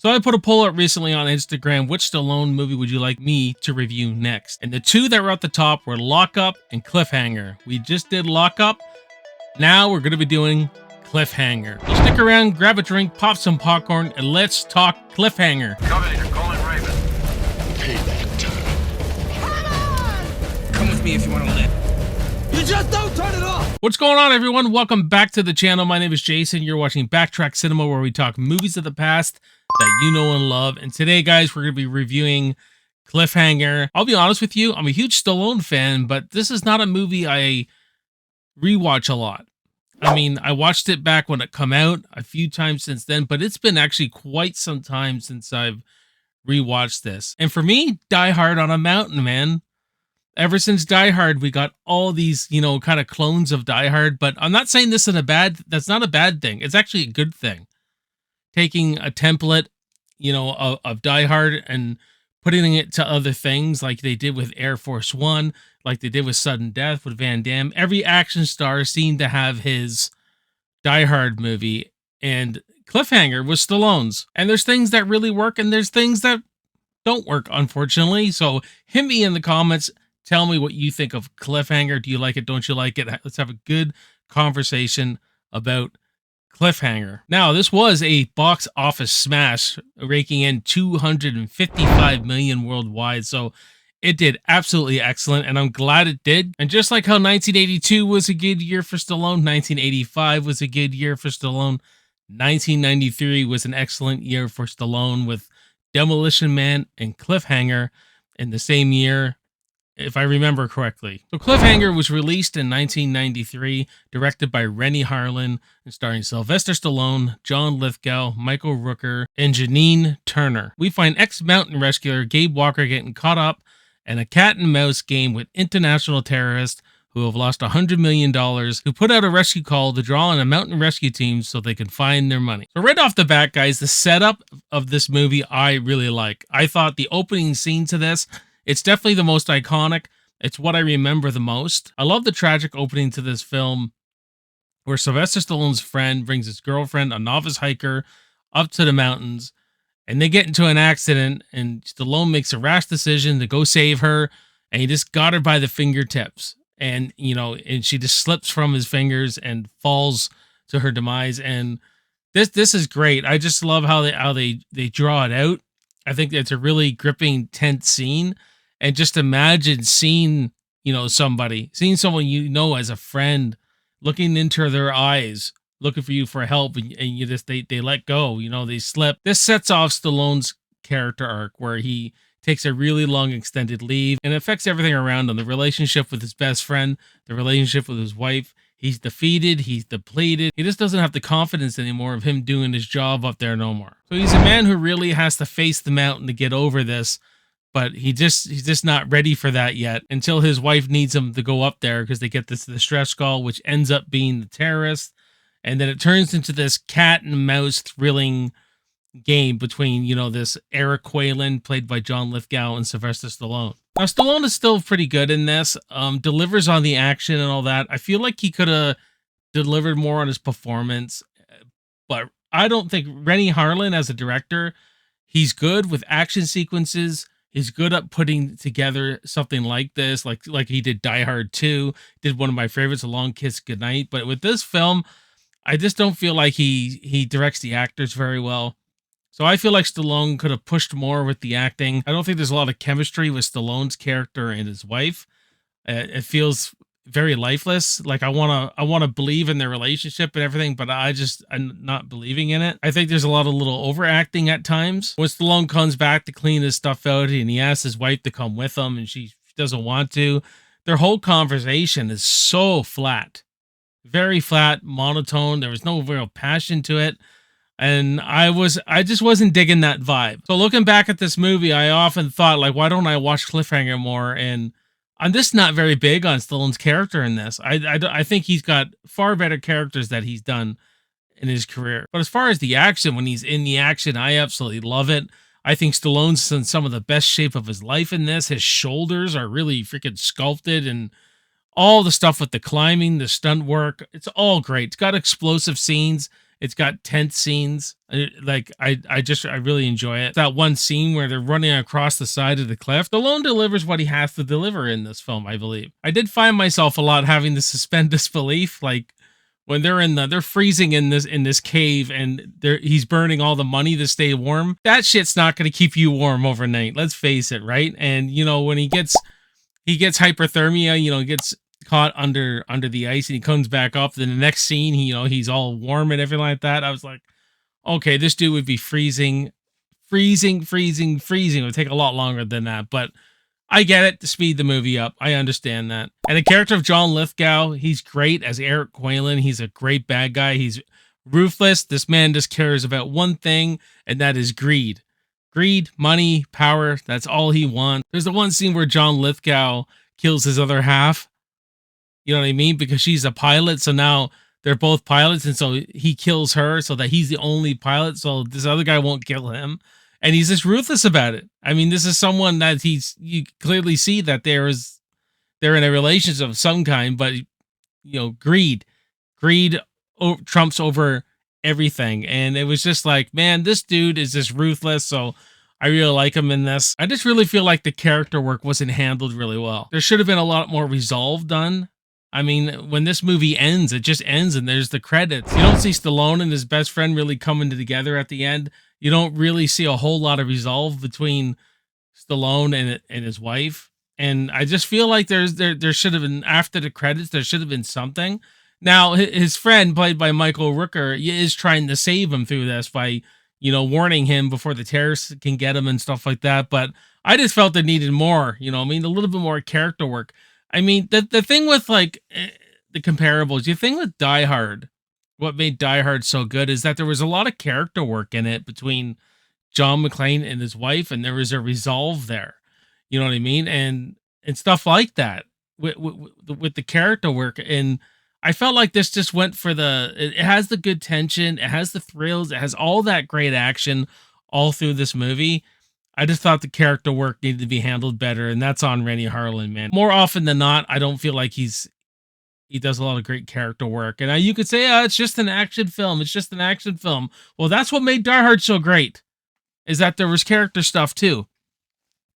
So I put a poll up recently on Instagram, which Stallone movie would you like me to review next? And the two that were at the top were Lock Up and Cliffhanger. We just did Lock Up. Now we're going to be doing Cliffhanger. So stick around, grab a drink, pop some popcorn, and let's talk Cliffhanger. Come in, you're calling Raven. Payback time. Come on! Come with me if you want to live. You just don't turn it off! What's going on, everyone? Welcome back to the channel. My name is Jason. You're watching BACKTRACK Cinema, where we talk movies of the past that you know and love. And today, guys, we're going to be reviewing Cliffhanger. I'll be honest with you, I'm a huge Stallone fan, but this is not a movie I rewatch a lot. I mean, I watched it back when it come out a few times since then, but it's been actually quite some time since I've rewatched this. And for me, Die Hard on a Mountain, man. Ever since Die Hard, we got all these, kind of clones of Die Hard, but I'm not saying this is that's not a bad thing. It's actually a good thing. Taking a template, of Die Hard and putting it to other things like they did with Air Force One, like they did with Sudden Death with Van Damme. Every action star seemed to have his Die Hard movie, and Cliffhanger was Stallone's. And there's things that really work, and there's things that don't work, unfortunately. So hit me in the comments. Tell me what you think of Cliffhanger. Do you like it? Don't you like it? Let's have a good conversation about Cliffhanger. Now, this was a box office smash, raking in $255 million worldwide. So it did absolutely excellent, and I'm glad it did. And just like how 1982 was a good year for Stallone, 1985 was a good year for Stallone, 1993 was an excellent year for Stallone, with Demolition Man and Cliffhanger in the same year, if I remember correctly. So Cliffhanger was released in 1993, directed by Rennie Harlin, and starring Sylvester Stallone, John Lithgow, Michael Rooker, and Janine Turner. We find ex-mountain rescuer Gabe Walker getting caught up in a cat and mouse game with international terrorists who have lost $100 million, who put out a rescue call to draw on a mountain rescue team so they can find their money. So right off the bat, guys, the setup of this movie I really like. I thought the opening scene to this, it's definitely the most iconic. It's what I remember the most. I love the tragic opening to this film, where Sylvester Stallone's friend brings his girlfriend, a novice hiker, up to the mountains, and they get into an accident, and Stallone makes a rash decision to go save her, and he just got her by the fingertips. And, and she just slips from his fingers and falls to her demise. And this is great. I just love how they draw it out. I think it's a really gripping, tense scene. And just imagine seeing, seeing someone as a friend, looking into their eyes, looking for you for help, and you just they let go, they slip. This sets off Stallone's character arc, where he takes a really long extended leave, and it affects everything around him. The relationship with his best friend, the relationship with his wife. He's defeated, he's depleted. He just doesn't have the confidence anymore of him doing his job up there no more. So he's a man who really has to face the mountain to get over this, but he's just not ready for that yet, until his wife needs him to go up there because they get this distress call, which ends up being the terrorist. And then it turns into this cat and mouse thrilling game between, this Eric Quaylen, played by John Lithgow, and Sylvester Stallone. Now, Stallone is still pretty good in this, delivers on the action and all that. I feel like he could have delivered more on his performance, but I don't think Rennie Harlin as a director, he's good with action sequences. He's good at putting together something like this, like he did Die Hard 2, did one of my favorites, A Long Kiss Goodnight. But with this film, I just don't feel like he directs the actors very well. So I feel like Stallone could have pushed more with the acting. I don't think there's a lot of chemistry with Stallone's character and his wife. It feels very lifeless. Like I want to believe in their relationship and everything, but I'm not believing in it. I think there's a lot of little overacting at times. When Stallone comes back to clean his stuff out, and he asks his wife to come with him, and she doesn't want to. Their whole conversation is so flat, very flat, monotone. There was no real passion to it. And I just wasn't digging that vibe. So looking back at this movie, I often thought, like, why don't I watch Cliffhanger more? And I'm just not very big on Stallone's character in this. I think he's got far better characters that he's done in his career. But as far as the action, when he's in the action, I absolutely love it. I think Stallone's in some of the best shape of his life in this. His shoulders are really freaking sculpted, and all the stuff with the climbing, the stunt work, it's all great. It's got explosive scenes. It's got tense scenes. I really enjoy it. That one scene where they're running across the side of the cliff. Stallone delivers what he has to deliver in this film, I believe. I did find myself a lot having to suspend disbelief, like when they're freezing in this cave and he's burning all the money to stay warm. That shit's not going to keep you warm overnight. Let's face it, right? And when he gets hypothermia, he gets caught under the ice and he comes back up. Then the next scene, he's all warm and everything like that. I was like, okay, this dude would be freezing. It would take a lot longer than that, but I get it to speed the movie up. I understand that. And the character of John Lithgow, he's great as Eric Quaylen. He's a great bad guy. He's ruthless. This man just cares about one thing, and that is greed. Greed, money, power. That's all he wants. There's the one scene where John Lithgow kills his other half. You know what I mean? Because she's a pilot. So now they're both pilots. And so he kills her so that he's the only pilot. So this other guy won't kill him. And he's just ruthless about it. I mean, this is someone that you clearly see that they're in a relationship of some kind, but greed trumps over everything. And it was just like, man, this dude is just ruthless. So I really like him in this. I just really feel like the character work wasn't handled really well. There should have been a lot more resolve done. I mean, when this movie ends, it just ends and there's the credits. You don't see Stallone and his best friend really coming together at the end. You don't really see a whole lot of resolve between Stallone and his wife. And I just feel like there should have been, after the credits, there should have been something. Now, his friend, played by Michael Rooker, is trying to save him through this by, warning him before the terrorists can get him and stuff like that. But I just felt it needed more, a little bit more character work. I mean, the thing with the comparables, the thing with Die Hard, what made Die Hard so good is that there was a lot of character work in it between John McClane and his wife, and there was a resolve there. You know what I mean? And stuff like that with the character work. And I felt like this just went for it has the good tension, it has the thrills, it has all that great action all through this movie. I just thought the character work needed to be handled better, and that's on Renny Harlin, man. More often than not, I don't feel like he does a lot of great character work. And you could say, oh, it's just an action film. It's just an action film. Well, that's what made Die Hard so great, is that there was character stuff too.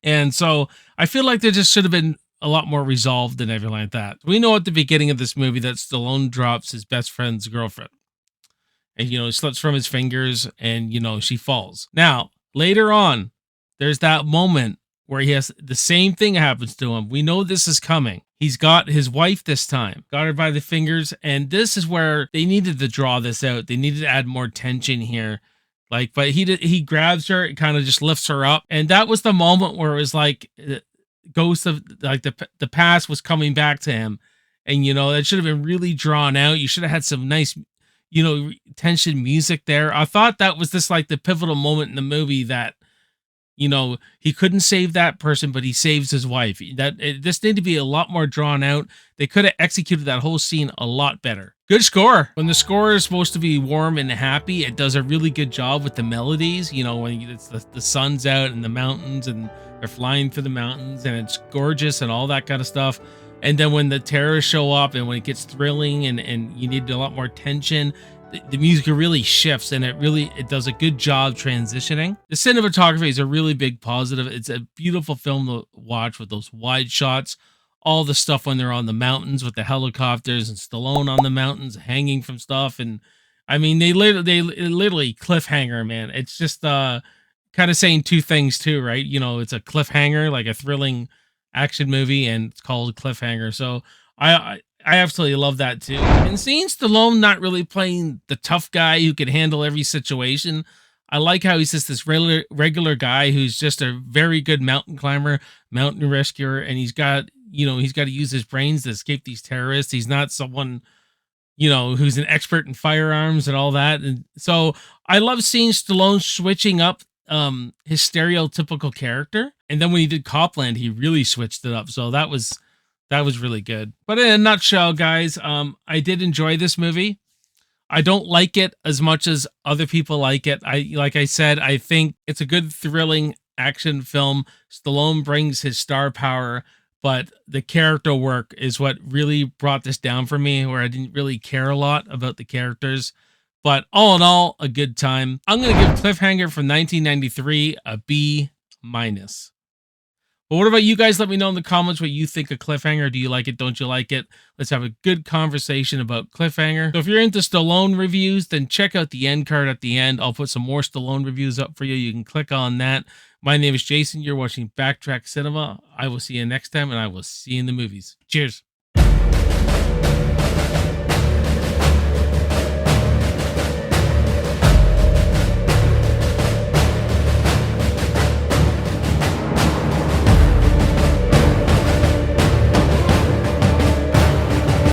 And so I feel like there just should have been a lot more resolved and everything like that. We know at the beginning of this movie that Stallone drops his best friend's girlfriend. And, it slips from his fingers and, she falls. Now, later on, there's that moment where he has the same thing happens to him. We know this is coming. He's got his wife this time, got her by the fingers. And this is where they needed to draw this out. They needed to add more tension here. But he grabs her, kind of just lifts her up. And that was the moment where it was like ghost of the past was coming back to him. And, that should have been really drawn out. You should have had some nice, tension music there. I thought that was just like the pivotal moment in the movie that, he couldn't save that person, but he saves his wife. This needed to be a lot more drawn out. They could have executed that whole scene a lot better. Good score. When the score is supposed to be warm and happy, it does a really good job with the melodies. When it's the sun's out and the mountains and they're flying through the mountains and it's gorgeous and all that kind of stuff. And then when the terrorists show up and when it gets thrilling and you need a lot more tension, the music really shifts and it does a good job transitioning. The cinematography is a really big positive. It's a beautiful film to watch with those wide shots, all the stuff when they're on the mountains with the helicopters and Stallone on the mountains hanging from stuff. And I mean, they literally cliffhanger, man. It's just kind of saying two things too, right? It's a cliffhanger, like a thrilling action movie, and it's called Cliffhanger. So I absolutely love that too. And seeing Stallone not really playing the tough guy who can handle every situation, I like how he's just this regular guy who's just a very good mountain climber, mountain rescuer, and he's got to use his brains to escape these terrorists. He's not someone, who's an expert in firearms and all that. And so I love seeing Stallone switching up his stereotypical character. And then when he did Copland, he really switched it up. So that was really good. But in a nutshell, guys, I did enjoy this movie. I don't like it as much as other people like it. Like I said, I think it's a good, thrilling action film. Stallone brings his star power, but the character work is what really brought this down for me, where I didn't really care a lot about the characters. But all in all, a good time. I'm going to give Cliffhanger from 1993 a B minus. But what about you guys? Let me know in the comments what you think of Cliffhanger. Do you like it? Don't you like it? Let's have a good conversation about Cliffhanger. So if you're into Stallone reviews, then check out the end card at the end. I'll put some more Stallone reviews up for you. You can click on that. My name is Jason. You're watching Backtrack Cinema. I will see you next time, and I will see you in the movies. Cheers.